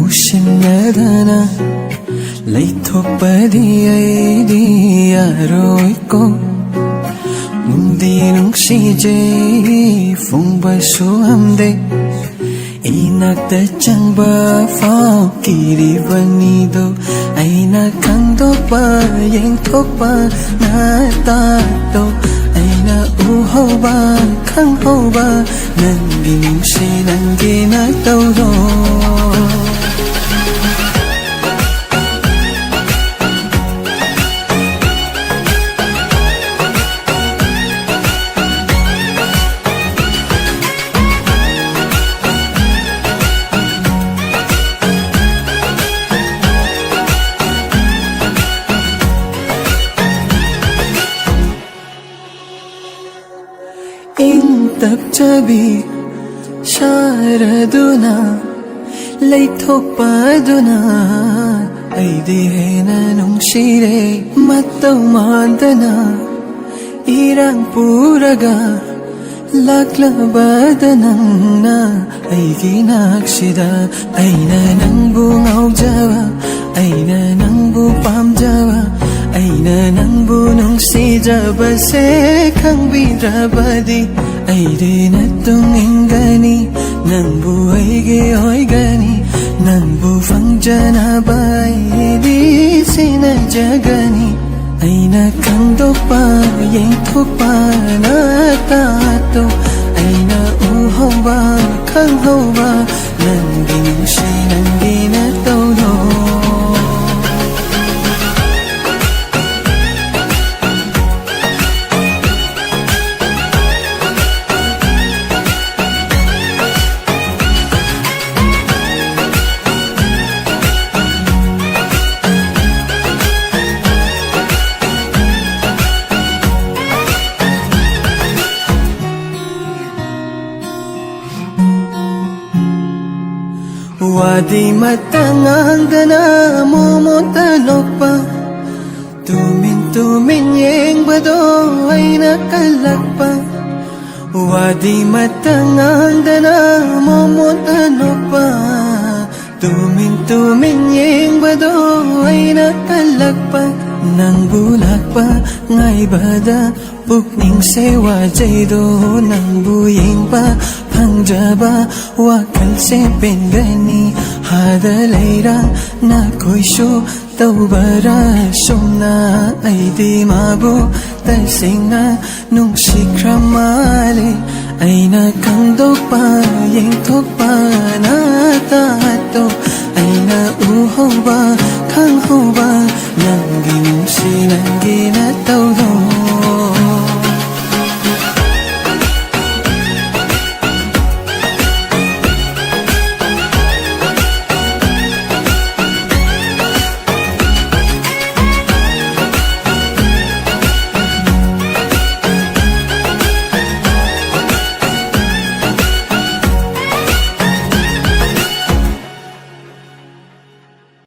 usinadana leithokpadi aidi aroiko nungdi nungsijay fungbasu amde inakta changba fao kiribanido aina kangdokpa yengthokpa natato aina uhoba khanghoba nangi nungsi nangi natoudo Tapchabi sharaduna leithokpaduna aidi hena nungshire matau mandana irang puraga laklabadanangna aigi nakshida aina nangbu ngaujawa aina nangbu pamjawa aina nangbu nungsijaba se khangbidrabadi aide natung ingani nangbu aige oigani nangbu fangjana baidi sina jagani aina kangdokpa yengthokpa natato aina uhoba khanghoba nangi nungsi nangi natoudo Wadi matangangdana mumutanokpa tumin yeng bado ay nakalakpa Wadi matangangdana mumutanokpa tumin yeng bado ay nakalakpa nang bulakpa ngay bada pukning sewa jaydo nang buying pa pangjaba wakal se pengani hadalaira na koisho taubara somna aidi mabu tasingna nung sikramale aina kangdokpa yengthokpa natato aina uhoba khanghoba nangi nungsi nangi natoudo